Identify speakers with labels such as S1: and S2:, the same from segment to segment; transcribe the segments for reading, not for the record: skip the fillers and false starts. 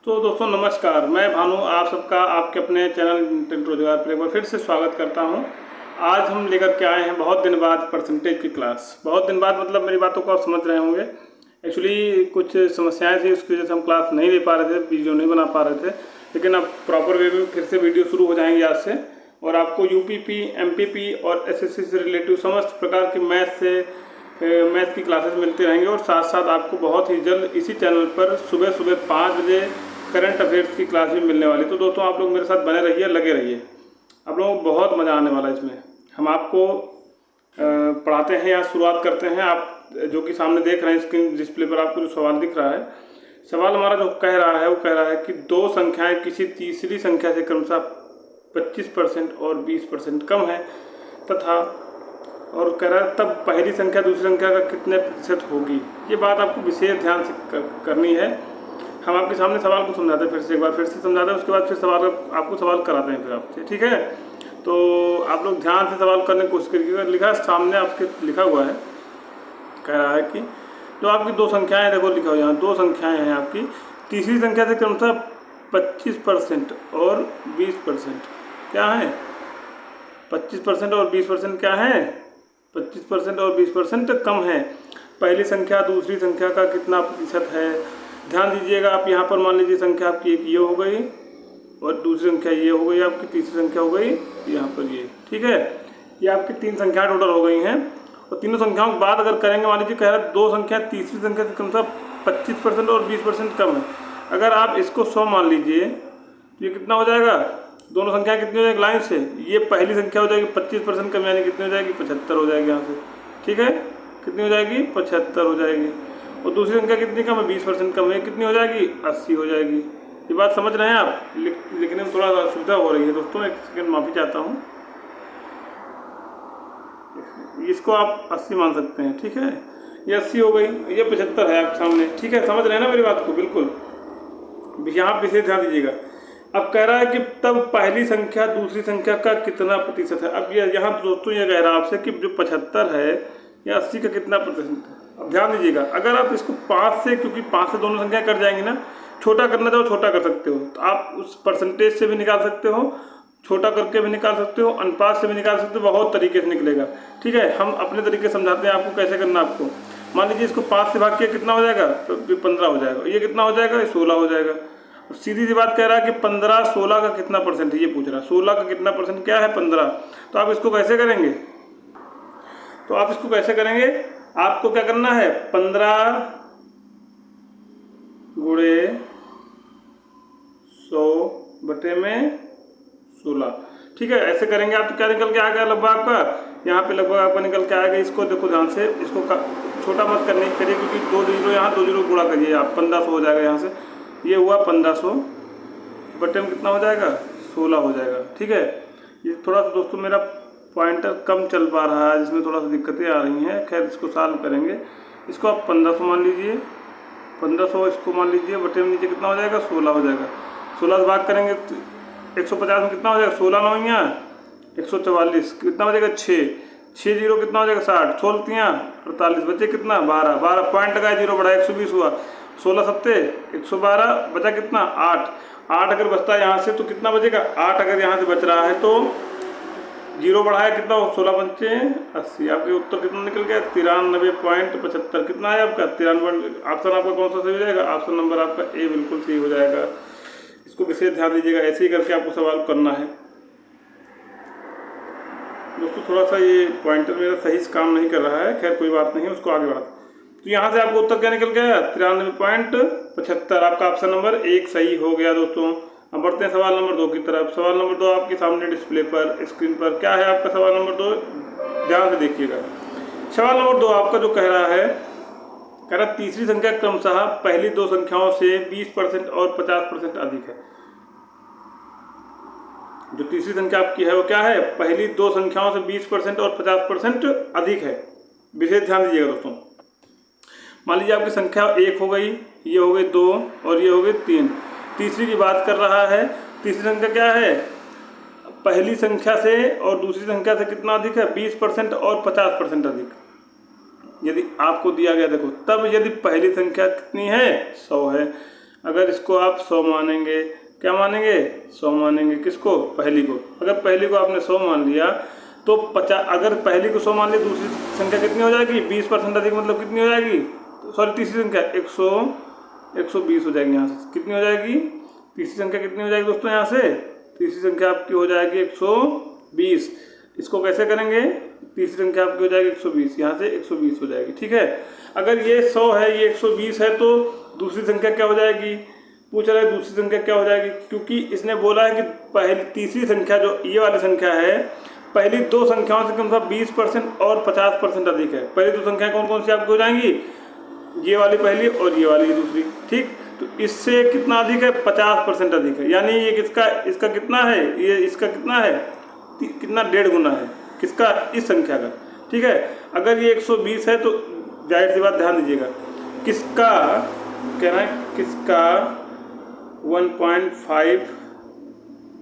S1: तो दोस्तों नमस्कार, मैं भानु आप सबका आपके अपने चैनल इंटेंट रोजगार पर एक बार फिर से स्वागत करता हूं। आज हम लेकर के आए हैं बहुत दिन बाद परसेंटेज की क्लास। बहुत दिन बाद मतलब मेरी बातों को आप समझ रहे होंगे। एक्चुअली कुछ समस्याएं थी, उसकी वजह से हम क्लास नहीं ले पा रहे थे, वीडियो नहीं बना पा रहे थे। लेकिन अब प्रॉपर वे में फिर से वीडियो शुरू हो जाएंगे आज से। और आपको यूपीपी, एमपीपी और एसएससी से रिलेटिव समस्त प्रकार की मैथ की क्लासेस मिलती रहेंगी। और साथ साथ आपको बहुत ही जल्द इसी चैनल पर सुबह सुबह 5 बजे करंट अफेयर्स की क्लास भी मिलने वाली। तो दोस्तों आप लोग मेरे साथ बने रहिए, लगे रहिए, आप लोगों को बहुत मज़ा आने वाला है इसमें। हम आपको पढ़ाते हैं या शुरुआत करते हैं। आप जो कि सामने देख रहे हैं स्क्रीन डिस्प्ले पर आपको जो सवाल दिख रहा है, सवाल हमारा जो कह रहा है वो कह रहा है कि दो संख्याएं किसी तीसरी संख्या से क्रमशः 25% और 20% कम है तथा और कह रहा है तब पहली संख्या दूसरी संख्या का कितने प्रतिशत होगी। ये बात आपको विशेष ध्यान से करनी है। हम आपके सामने सवाल को समझाते हैं, फिर से समझाते हैं, उसके बाद फिर आपको सवाल कराते हैं फिर आपसे, ठीक है। तो आप लोग ध्यान से सवाल करने की कोशिश करिएगा। लिखा सामने आपके लिखा हुआ है, कह रहा है कि जो आपकी दो संख्याएं, देखो लिखा हुआ यहाँ दो संख्याएं हैं आपकी, तीसरी संख्या से क्रमशः 25% और 20% क्या है, 25% और 20% क्या है, 25% और 20% कम है। पहली संख्या दूसरी संख्या का कितना प्रतिशत है। ध्यान दीजिएगा, आप यहाँ पर मान लीजिए संख्या आपकी एक ये हो गई और दूसरी संख्या ये हो गई, आपकी तीसरी संख्या हो गई यहाँ पर ये, ठीक है। ये आपकी तीन संख्याएं टोटल हो गई हैं। और तीनों संख्याओं की बात अगर करेंगे, मान लीजिए कह रहा है दो संख्या तीसरी संख्या से क्रमशः 25% और 20% कम है। अगर आप इसको 100 मान लीजिए तो ये कितना हो जाएगा, दोनों संख्याएं कितनी हो जाएगी लाइन से, ये पहली संख्या हो जाएगी 25% कम, यानी कितनी हो जाएगी 75 हो जाएगी यहाँ से, ठीक है। कितनी हो जाएगी 75 हो जाएगी। और दूसरी संख्या कितनी कम है, 20% कम है, कितनी हो जाएगी 80 हो जाएगी। ये बात समझ रहे हैं आप। लिखने में थोड़ा असुविधा हो रही है दोस्तों, एक सेकेंड माफ़ी चाहता हूँ। इसको आप 80 मान सकते हैं, ठीक है। ये 80 हो गई, ये 75 है आपके सामने, ठीक है। समझ रहे हैं ना मेरी बात को, बिल्कुल यहाँ विशेष ध्यान दीजिएगा। अब कह रहा है कि तब पहली संख्या दूसरी संख्या का कितना प्रतिशत है। अब ये यहाँ दोस्तों ये कह रहा है आपसे कि जो 75 है या 80 का कितना प्रतिशत है। अब ध्यान दीजिएगा, अगर आप इसको 5 से, क्योंकि 5 से दोनों संख्या कट जाएंगी ना, छोटा करना चाहो छोटा कर सकते हो, तो आप उस परसेंटेज से भी निकाल सकते हो, छोटा करके भी निकाल सकते हो, अनुपात से भी निकाल सकते हो, बहुत तरीके से निकलेगा, ठीक है। हम अपने तरीके समझाते हैं आपको कैसे करना। आपको मान लीजिए इसको 5 से भाग किया कितना हो जाएगा, तो 15 हो जाएगा। ये कितना हो जाएगा, 16 हो जाएगा। सीधी सी बात कह रहा है कि 15 16 का कितना परसेंट है, ये पूछ रहा है। 16 का कितना परसेंट क्या है, 15। तो आप इसको कैसे करेंगे, आपको क्या करना है, 15 गुणे 100/16, ठीक है। ऐसे करेंगे आप तो क्या निकल के आ गया लगभग आपका, यहाँ पे लगभग आपका निकल के आएगा। इसको देखो ध्यान से, इसको छोटा मत करने करिए, क्योंकि 2 जीरो यहाँ 2 जीरो गुणा करिए आप, 1500 हो जाएगा यहाँ से। ये हुआ 1500 बटे में कितना हो जाएगा, 16 हो जाएगा, ठीक है। ये थोड़ा सा दोस्तों मेरा पॉइंटर कम चल पा रहा है, जिसमें थोड़ा सा दिक्कतें आ रही हैं। खैर इसको सॉल्व करेंगे। इसको आप 1500 मान लीजिए, 1500 इसको मान लीजिए, बटे में नीचे कितना हो जाएगा, 16 हो जाएगा। 16 से भाग करेंगे 150 में कितना हो जाएगा, 16 9 यहाँ 144, कितना हो जाएगा 6 जीरो कितना हो जाएगा 60, 16 48, बचे कितना 12 पॉइंट लगा, जीरो बढ़ा 120 हुआ, 16 सत्ते 112, बचा कितना 8 अगर बचता है यहाँ से तो कितना बचेगा 8। अगर यहाँ से बच रहा है तो जीरो बढ़ाया कितना हो, 16 पंचे 80। आपके उत्तर कितना निकल गया, 93.75। कितना है आपका 93। ऑप्शन आपका कौन सा सही हो जाएगा, ऑप्शन नंबर आपका ए बिल्कुल सही हो जाएगा। इसको विशेष ध्यान दीजिएगा, ऐसे ही करके आपको सवाल करना है दोस्तों। थोड़ा सा ये पॉइंटर मेरा सही से काम नहीं कर रहा है, खैर कोई बात नहीं, उसको आगे बढ़ा। तो यहाँ से आपको उत्तर क्या निकल गया, 93.75। आपका ऑप्शन नंबर 1 सही हो गया दोस्तों। अब बढ़ते हैं सवाल नंबर 2 की तरफ। सवाल नंबर 2 आपके सामने डिस्प्ले पर, स्क्रीन पर क्या है आपका सवाल नंबर 2, ध्यान से देखिएगा। सवाल नंबर 2 आपका जो कह रहा है, तीसरी संख्या क्रमशः पहली दो संख्याओं से 20% और 50% अधिक है। जो तीसरी संख्या आपकी है वो क्या है, पहली दो संख्याओं से 20% और 50% अधिक है। विशेष ध्यान दीजिएगा दोस्तों। मान लीजिए आपकी संख्या 1 हो गई, ये हो गई 2 और ये हो गई 3। तीसरी की बात कर रहा है। तीसरी संख्या क्या है, पहली संख्या से और दूसरी संख्या से कितना अधिक है, 20% और 50% अधिक। यदि आपको दिया गया, देखो तब यदि पहली संख्या कितनी है 100 है अगर इसको आप 100 मानेंगे, क्या मानेंगे, 100 मानेंगे, किसको, पहली को। अगर पहली को आपने 100 मान लिया तो 50, अगर पहली को 100 मान लिया, दूसरी संख्या कितनी हो जाएगी, 20% अधिक, मतलब कितनी हो जाएगी, सॉरी तीसरी संख्या 120 हो जाएगी। यहाँ से कितनी हो जाएगी, तीसरी संख्या कितनी हो जाएगी दोस्तों, यहाँ से तीसरी संख्या आपकी हो जाएगी 120। इसको कैसे करेंगे, तीसरी संख्या आपकी हो जाएगी 120, यहाँ से 120 हो जाएगी, ठीक है। अगर ये 100 है, ये 120 है, तो दूसरी संख्या क्या हो जाएगी, पूछ रहा है दूसरी संख्या क्या हो जाएगी, क्योंकि इसने बोला है कि पहली तीसरी संख्या जो ये वाली संख्या है, पहली दो संख्याओं से कम से कम 20% और 50% अधिक है। पहली दो संख्याएं कौन कौन सी आपकी हो जाएंगी, ये वाली पहली और ये वाली दूसरी, ठीक। तो इससे कितना अधिक है, 50% अधिक है, यानी ये किसका, इसका कितना है, ये इसका कितना है, कितना 1.5 गुना है, किसका, इस संख्या का, ठीक है। अगर ये 120 है तो जाहिर सी बात, ध्यान दीजिएगा, किसका कहना है, किसका 1.5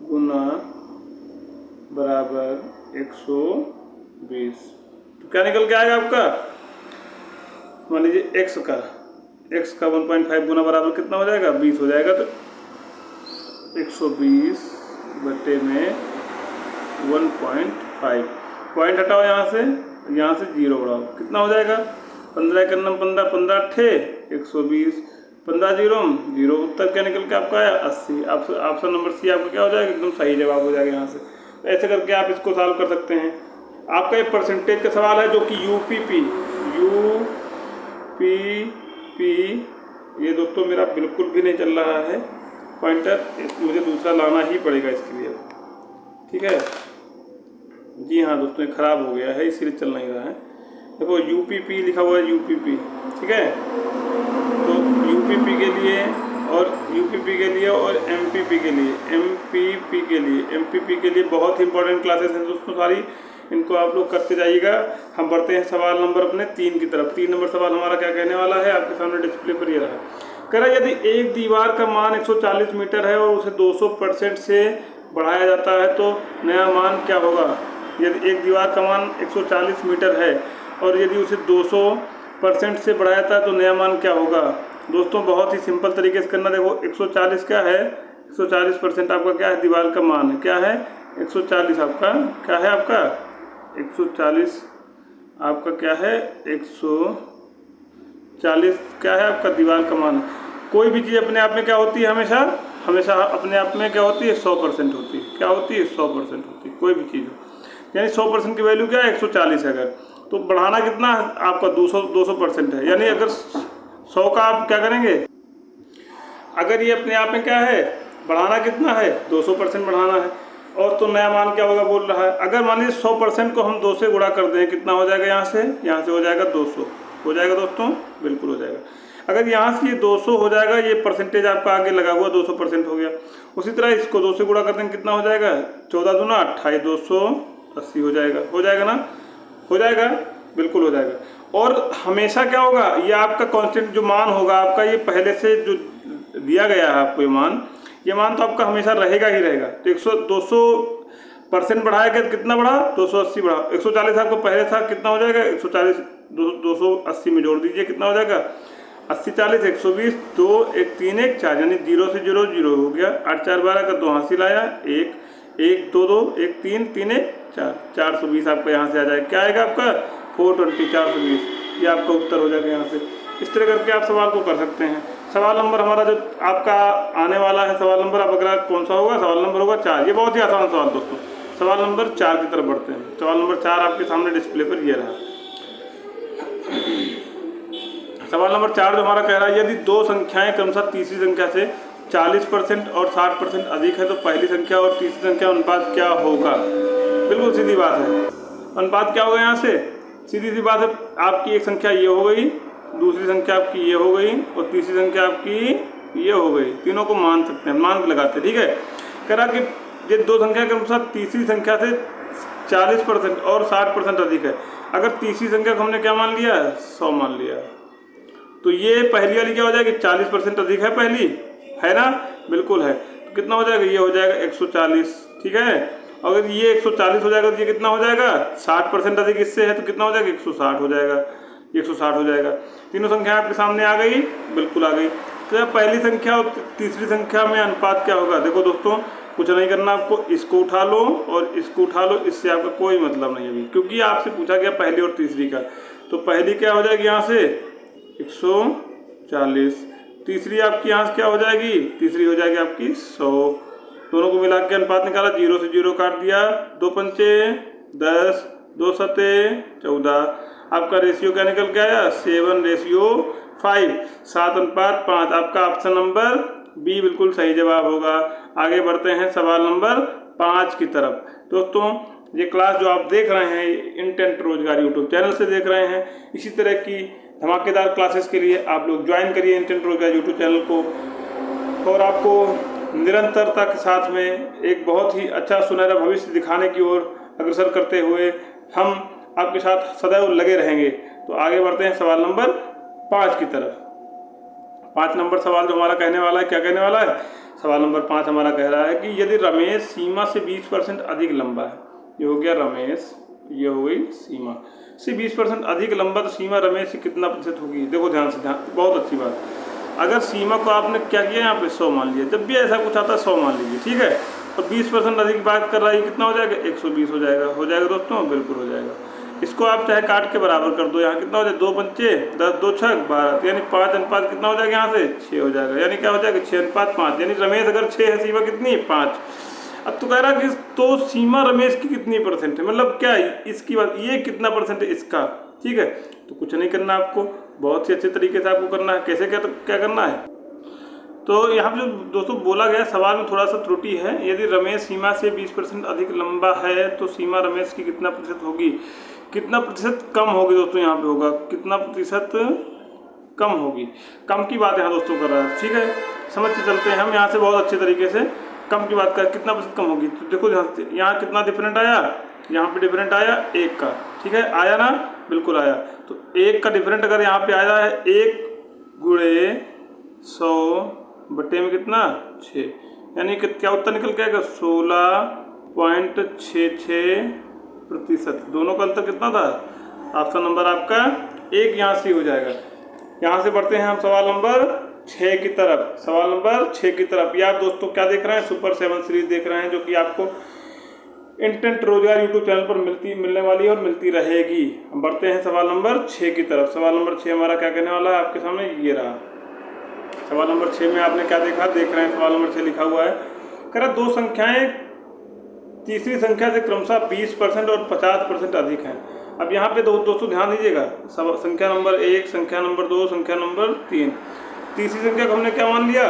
S1: गुना बराबर 120। तो क्या निकल के आएगा आपका, मान लीजिए x का 1.5 गुना बराबर कितना हो जाएगा, 20 हो जाएगा। तो 120 बटे में 1.5, पॉइंट हटाओ यहाँ से 0 बढ़ाओ, कितना हो जाएगा, 15 के 15, 15 अट्ठे 120, 15 0, उत्तर क्या निकल के आपका आया 80। ऑप्शन नंबर सी आपका क्या हो जाएगा, एकदम सही जवाब हो जाएगा यहाँ से। तो ऐसे करके आप इसको सॉल्व कर सकते हैं। आपका ये परसेंटेज का सवाल है, जो कि यूपीपी ये दोस्तों मेरा बिल्कुल भी नहीं चल रहा है पॉइंटर, मुझे दूसरा लाना ही पड़ेगा इसके लिए, ठीक है। जी हाँ दोस्तों, ये ख़राब हो गया है, इसीलिए चल नहीं रहा है। देखो यूपीपी लिखा हुआ है, यूपीपी, ठीक है। तो यूपीपी के लिए और एमपीपी के लिए बहुत ही इंपॉर्टेंट क्लासेस हैं दोस्तों सारी, इनको आप लोग करते जाइएगा। हम बढ़ते हैं सवाल नंबर अपने 3 की तरफ। 3 नंबर सवाल हमारा क्या कहने वाला है, आपके सामने डिस्प्ले पर ये रहा। कह रहा यदि एक दीवार का मान 140 मीटर है और उसे 200% से बढ़ाया जाता है तो नया मान क्या होगा। यदि एक दीवार का मान 140 मीटर है और यदि उसे 200% से बढ़ाया जाता है तो नया मान क्या होगा। दोस्तों बहुत ही सिंपल तरीके से करना। देखो 140 क्या है, 140% आपका क्या है, दीवार का मान है, क्या है 140 आपका क्या है, आपका 140 आपका क्या है, 140 क्या है आपका दीवार का मान। कोई भी चीज़ अपने आप में क्या होती है, हमेशा अपने आप में क्या होती है, 100% होती है। क्या होती है, 100% होती है कोई भी चीज़ हो। यानी 100% की वैल्यू क्या है, 140 है। अगर तो बढ़ाना कितना है आपका 200% है, यानी अगर 100 का आप क्या करेंगे, अगर ये अपने आप में क्या है, बढ़ाना कितना है, 200% बढ़ाना है, और तो नया मान क्या होगा बोल रहा है। अगर मान लीजिए 100% को हम 2 से गुणा कर दें, कितना हो जाएगा, यहाँ से हो जाएगा 200 हो जाएगा दोस्तों, बिल्कुल हो जाएगा। अगर यहाँ से ये 200 हो जाएगा, ये परसेंटेज आपका आगे लगा हुआ 200% हो गया। उसी तरह इसको 2 से गुणा कर देंगे, कितना हो जाएगा, 14 दूना 28, 280 हो जाएगा ना, हो जाएगा, बिल्कुल हो जाएगा। और हमेशा क्या होगा, ये आपका कांस्टेंट जो मान होगा आपका, ये पहले से जो दिया गया है आपको ये मान तो आपका हमेशा रहेगा ही रहेगा। तो 200% बढ़ाएगा तो कितना बढ़ा, 280 बढ़ा। 140 आपको पहले था, कितना हो जाएगा, 140 280 में जोड़ दीजिए, कितना हो जाएगा, 80 40 120, 2 1 3 1 4, यानी 0 से 0 0 हो गया। 8 4 12 का 2 हासिल आया, 1 1 2 2 1 3 3 1 4, 420 आपका यहाँ से आ जाएगा। क्या आएगा आपका, 420 420, ये आपका उत्तर हो जाएगा यहाँ से। इस तरह करके आप सवाल को कर सकते हैं। सवाल नंबर हमारा जो आपका आने वाला है, सवाल नंबर आप अगला कौन सा होगा, सवाल नंबर होगा 4। ये बहुत ही आसान सवाल दोस्तों। सवाल नंबर 4 की तरफ बढ़ते हैं। सवाल नंबर 4 आपके सामने डिस्प्ले पर ये रहा। सवाल नंबर 4 जो हमारा कह रहा है, यदि दो संख्याएं क्रमशः तीसरी संख्या से 40% और 60% अधिक है तो पहली संख्या और तीसरी संख्या अनुपात क्या होगा। बिल्कुल सीधी बात है, अनुपात क्या होगा, यहाँ से सीधी सी बात है। आपकी एक संख्या ये हो गई, दूसरी संख्या आपकी ये हो गई और तीसरी संख्या आपकी ये हो गई। तीनों को मान सकते हैं, मान लगाते हैं, ठीक है। कह रहा कि ये दो संख्या के अनुसार तीसरी संख्या से 40% और 60% अधिक है। अगर तीसरी संख्या को हमने क्या मान लिया, 100 मान लिया, तो ये पहली वाली क्या हो जाएगी, 40% अधिक है, पहली है ना, बिल्कुल है। तो कितना हो जाएगा, ये हो जाएगा 140, ठीक है। अगर ये 140 हो जाएगा तो ये कितना हो जाएगा, 60% अधिक इससे है, तो कितना हो जाएगा, 160 हो जाएगा, 160 हो जाएगा। तीनों संख्या आपके सामने आ गई, बिल्कुल आ गई। तो पहली संख्या और तीसरी संख्या में अनुपात क्या होगा? देखो दोस्तों, कुछ नहीं करना आपको, इसको उठा लो और इसको उठा लो, इससे आपका कोई मतलब नहीं अभी, क्योंकि आपसे पूछा गया पहली और तीसरी का। तो पहली क्या हो जाएगी यहाँ से 140, तीसरी आपकी यहाँ से क्या हो जाएगी? तीसरी हो जाएगी आपकी 100। दोनों को मिला के अनुपात निकाला, 0 से 0 काट दिया, 2 पंचे 10, 2 सते 14। आपका रेशियो क्या निकल के आया? 7:5, 7:5। आपका ऑप्शन नंबर बी बिल्कुल सही जवाब होगा। आगे बढ़ते हैं सवाल नंबर 5 की तरफ। दोस्तों, ये क्लास जो आप देख रहे हैं इंटेंट रोजगार यूट्यूब चैनल से देख रहे हैं, इसी तरह की धमाकेदार क्लासेस के लिए आप लोग ज्वाइन करिए इंटेंट रोजगार यूट्यूब चैनल को, और आपको निरंतरता के साथ में एक बहुत ही अच्छा सुनहरा भविष्य दिखाने की ओर अग्रसर करते हुए हम आपके साथ सदैव लगे रहेंगे। तो आगे बढ़ते हैं सवाल नंबर 5 की तरफ। 5 नंबर सवाल जो हमारा कहने वाला है, क्या कहने वाला है? सवाल नंबर 5 हमारा कह रहा है कि यदि रमेश सीमा से 20% अधिक लंबा है, ये हो गया रमेश, ये हो गई सीमा से 20% अधिक लंबा, तो सीमा रमेश से कितना प्रतिशत होगी? देखो ध्यान से, ध्यान, बहुत अच्छी बात। अगर सीमा को आपने क्या किया यहाँ पे 100 मान लिया, जब भी ऐसा कुछ आता है 100 मान लीजिए, ठीक है। और 20% अधिक बात कर रहा है, कितना हो जाएगा? 120 हो जाएगा। हो जाएगा दोस्तों, बिल्कुल हो जाएगा। इसको आप चाहे काट के बराबर कर दो, यहाँ कितना हो जाएगा? 2 पंचे 10, 2 छक 12, यानी 5 अनुपात कितना हो जाएगा? यहाँ से 6 हो जाएगा, यानी क्या हो जाएगा? 6:5, यानी रमेश अगर 6 है, सीमा कितनी है? 5। अब तो कह रहा कि तो सीमा रमेश की कितनी परसेंट है, मतलब क्या इसकी बात, ये कितना परसेंट है इसका, ठीक है। तो कुछ नहीं करना आपको, बहुत ही अच्छे तरीके से आपको करना है। कैसे क्या करना है? तो यहाँ पे जो दोस्तों बोला गया सवाल में थोड़ा सा त्रुटि है। यदि रमेश सीमा से 20% अधिक लंबा है तो सीमा रमेश की कितना प्रतिशत होगी? कितना प्रतिशत कम होगी दोस्तों? यहाँ पे होगा कितना प्रतिशत कम होगी। कम की बात यहाँ दोस्तों कर रहा है, ठीक है। समझ के चलते हैं हम यहाँ से बहुत अच्छे तरीके से। कम की बात कर, कितना प्रतिशत कम होगी? तो देखो यहाँ कितना डिफरेंट आया, यहाँ पे डिफरेंट आया 1 का, ठीक है, आया ना? बिल्कुल आया। तो 1 का डिफरेंट अगर यहाँ पे आया है 1 गुणे 100 बटे में कितना 6, यानी कि क्या उत्तर निकल के आएगा? 16.66%। दोनों का अंतर कितना था? ऑप्शन नंबर आपका 1 यहाँ से हो जाएगा। यहाँ से बढ़ते हैं हम सवाल नंबर 6 की तरफ। सवाल नंबर 6 की तरफ, यार दोस्तों क्या देख रहे हैं? सुपर 7 सीरीज देख रहे हैं, जो कि आपको इंटेंट रोजगार यूट्यूब चैनल पर मिलने वाली है और मिलती रहेगी। हम बढ़ते हैं सवाल नंबर 6 की तरफ। सवाल नंबर 6 हमारा क्या कहने वाला है? आपके सामने ये रहा। सवाल नंबर 6 में आपने क्या देखा? देख रहे हैं सवाल नंबर 6 लिखा हुआ है, कह रहा 2 संख्याएं तीसरी संख्या से क्रमशः 20% और 50% अधिक हैं। अब यहाँ पे दोस्तों ध्यान दीजिएगा, संख्या नंबर 1, संख्या नंबर 2, संख्या नंबर 3, तीसरी संख्या को हमने क्या मान लिया?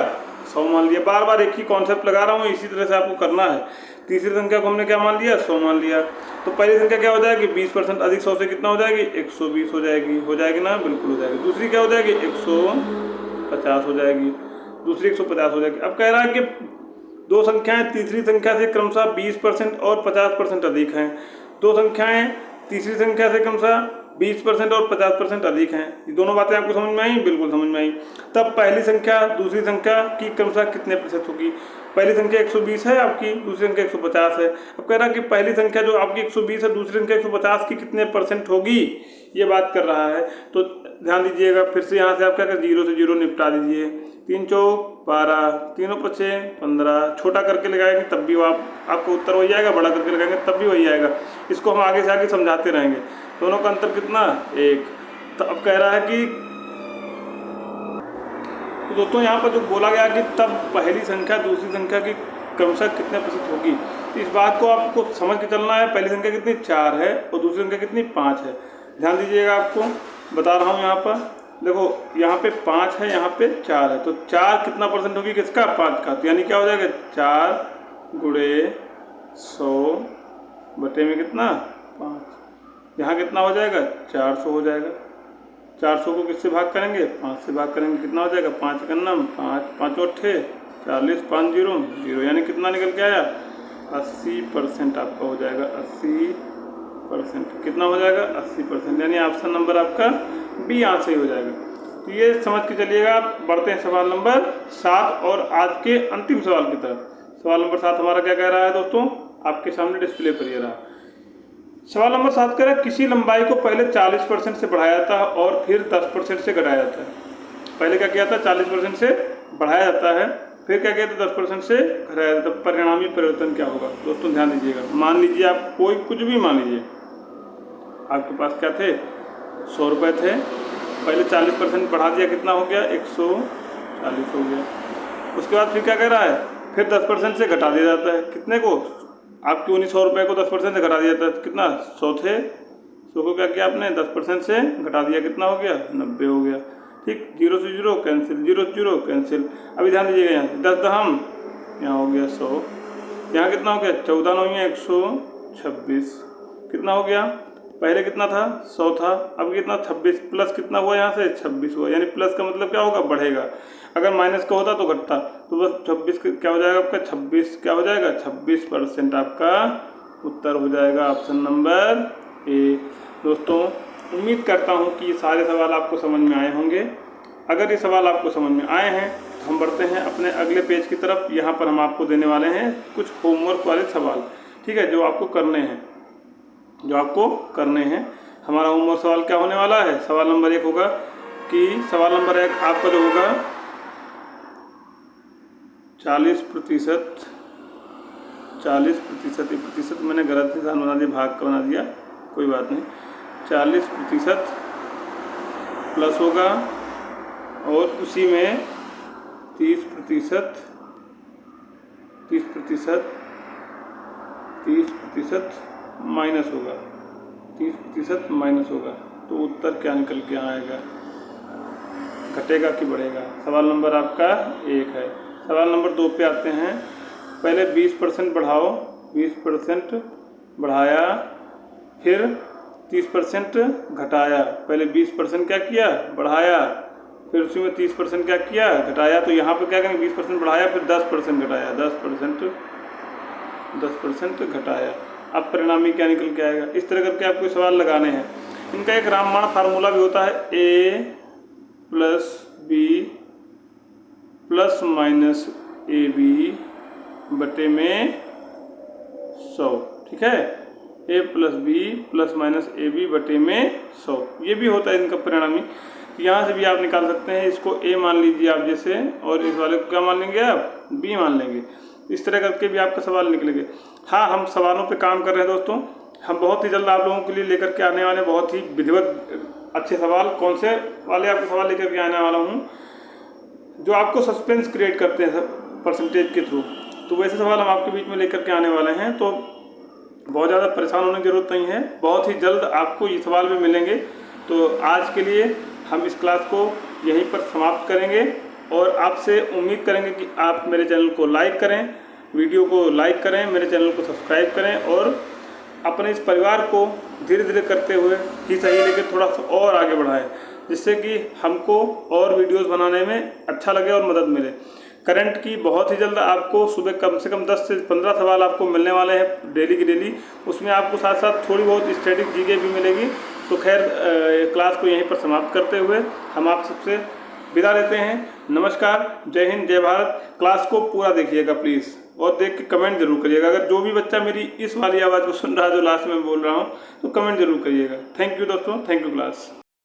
S1: 100 मान लिया। बार बार एक ही कॉन्सेप्ट लगा रहा हूँ, इसी तरह से आपको करना है। तीसरी संख्या को हमने क्या मान लिया? 100 मान लिया। तो पहली संख्या क्या हो जाएगी? 20% अधिक 100 से कितना हो जाएगी? 120 हो जाएगी। हो जाएगी ना? बिल्कुल हो जाएगी। दूसरी क्या हो जाएगी? 150 हो जाएगी। दूसरी 150 हो जाएगी। अब कह रहा है कि 2 संख्याएं तीसरी संख्या से क्रमशः 20% और 50% अधिक हैं। 2 संख्याएं तीसरी संख्या से क्रमशः 20% और 50% अधिक हैं। ये दोनों बातें आपको समझ में आई? बिल्कुल समझ में आई। तब पहली संख्या दूसरी संख्या की क्रमशः कितने प्रतिशत होगी? पहली संख्या 120 है आपकी, दूसरी संख्या 150 है। अब कह रहा है कि पहली संख्या जो आपकी 120 है, दूसरी संख्या 150 की कितने % होगी, ये बात कर रहा है। तो ध्यान दीजिएगा, फिर से यहाँ से आप क्या कर 0 से 0 निपटा दीजिए। 3 चौक 12, 3 पचे 15, छोटा करके लगाएंगे तब भी आपको उत्तर वही आएगा, बड़ा करके लगाएंगे तब भी वही आएगा। इसको हम आगे से आगे समझाते रहेंगे। दोनों का अंतर कितना? 1। तो अब कह रहा है कि तो दोस्तों यहाँ पर जो बोला गया कि तब पहली संख्या दूसरी संख्या की क्रमशः कितने प्रतिशत होगी, इस बात को आपको समझ के चलना है। पहली संख्या कितनी 4 है और दूसरी संख्या कितनी 5 है। ध्यान दीजिएगा, आपको बता रहा हूँ। यहाँ पर देखो, यहाँ पे 5 है, यहाँ पे 4 है। तो 4 कितना % होगी? किसका? 5 का। तो यानी क्या हो जाएगा? 4 गुणे 100 बटे में कितना? 5। यहाँ कितना हो जाएगा? 400 हो जाएगा। 400 को किससे भाग करेंगे? 5 से भाग करेंगे। कितना हो जाएगा? 5 का नाम 5, 5 और 6 40, 5 0 0, यानी कितना निकल के आया? 80% आपका हो जाएगा। 80% कितना हो जाएगा? 80%, यानी ऑप्शन नंबर आपका बी यहाँ से हो जाएगा। तो ये समझ के चलिएगा। बढ़ते हैं सवाल नंबर 7 और आज के अंतिम सवाल की तरफ। सवाल नंबर 7 हमारा क्या कह रहा है दोस्तों? आपके सामने डिस्प्ले पर ये रहा। सवाल नंबर 7 कह रहा है किसी लंबाई को पहले 40% से बढ़ाया जाता है और फिर 10% से घटाया जाता है। पहले क्या किया था 40% से बढ़ाया जाता है, फिर क्या किया था 10% से घटाया जाता है। परिणामी परिवर्तन क्या होगा दोस्तों, ध्यान दीजिएगा। मान लीजिए आप कोई कुछ भी मान लीजिए, आपके पास क्या थे 100 रुपये थे, पहले 40% बढ़ा दिया, कितना हो गया 140 हो गया। उसके बाद फिर क्या कह रहा है, फिर 10% से घटा दिया जाता है, कितने को, आपके 100 रुपये को 10% से घटा दिया जाता है, कितना 100 थे, 100 को क्या किया आपने 10% से घटा दिया, कितना हो गया 90 हो गया। ठीक, 0 से 0 कैंसिल, 0 से 0 कैंसिल। अभी ध्यान दीजिएगा, यहाँ 10 दहम यहाँ हो गया 100, यहाँ कितना हो गया 14 9 126, कितना हो गया, पहले कितना था 100 था, अब कितना 26, प्लस कितना हुआ यहाँ से 26 हुआ, यानी प्लस का मतलब क्या होगा बढ़ेगा, अगर माइनस का होता तो घटता, तो बस 26 क्या हो जाएगा आपका 26 क्या हो जाएगा 26% आपका उत्तर हो जाएगा, ऑप्शन नंबर ए। दोस्तों उम्मीद करता हूँ कि ये सारे सवाल आपको समझ में आए होंगे। अगर ये सवाल आपको समझ में आए हैं तो हम बढ़ते हैं अपने अगले पेज की तरफ। यहाँ पर हम आपको देने वाले हैं कुछ होमवर्क वाले सवाल, ठीक है, जो आपको करने हैं। हमारा होमवर्क सवाल क्या होने वाला है, सवाल नंबर 1 होगा कि सवाल नंबर 1 आपका जो होगा 40%, ये प्रतिशत मैंने गलत निशान बना दिया, भाग का बना दिया, कोई बात नहीं, 40% प्लस होगा और उसी में 30% माइनस होगा, 30% माइनस होगा, तो उत्तर क्या निकल के आएगा, घटेगा कि बढ़ेगा। सवाल नंबर आपका 1 है। सवाल नंबर 2 पे आते हैं। पहले 20% बढ़ाओ, 20% बढ़ाया, फिर 30% घटाया, पहले 20% क्या किया बढ़ाया, फिर उसी में 30% क्या किया घटाया, तो यहाँ पे क्या करेंगे 20% बढ़ाया फिर 10% घटाया, 10% घटाया, अब परिणामी क्या निकल के आएगा। इस तरह करके आपको सवाल लगाने हैं। इनका एक रामबाण फार्मूला भी होता है, a + b ± ab बटे में 100, ठीक है, a + b ± ab बटे में 100, ये भी होता है इनका परिणामी। यहाँ से भी आप निकाल सकते हैं, इसको a मान लीजिए आप जैसे, और इस वाले को क्या मान लेंगे आप b मान लेंगे। इस तरह करके भी आपका सवाल निकलेंगे। हाँ, हम सवालों पे काम कर रहे हैं दोस्तों। हम बहुत ही जल्द आप लोगों के लिए लेकर के आने वाले बहुत ही विधिवत अच्छे सवाल। कौन से वाले आपके सवाल लेकर के आने वाला हूँ, जो आपको सस्पेंस क्रिएट करते हैं परसेंटेज के थ्रू, तो वैसे सवाल हम आपके बीच में लेकर के आने वाले हैं। तो बहुत ज़्यादा परेशान होने की जरूरत नहीं है, बहुत ही जल्द आपको ये सवाल भी मिलेंगे। तो आज के लिए हम इस क्लास को यहीं पर समाप्त करेंगे और आपसे उम्मीद करेंगे कि आप मेरे चैनल को लाइक करें, वीडियो को लाइक करें, मेरे चैनल को सब्सक्राइब करें और अपने इस परिवार को धीरे धीरे करते हुए ही सही, लेकिन थोड़ा सा और आगे बढ़ाएं, जिससे कि हमको और वीडियोस बनाने में अच्छा लगे और मदद मिले। करंट की बहुत ही जल्द आपको सुबह कम से कम 10 से 15 सवाल आपको मिलने वाले हैं डेली की डेली। उसमें आपको साथ साथ थोड़ी बहुत स्टैटिक जीके भी मिलेगी। तो खैर, क्लास को यहीं पर समाप्त करते हुए हम आप सबसे विदा लेते हैं। नमस्कार, जय हिंद, जय भारत। क्लास को पूरा देखिएगा प्लीज़, और देख के कमेंट जरूर करिएगा। अगर जो भी बच्चा मेरी इस वाली आवाज़ को सुन रहा है जो लास्ट में बोल रहा हूँ, तो कमेंट जरूर करिएगा। थैंक यू दोस्तों, थैंक यू क्लास।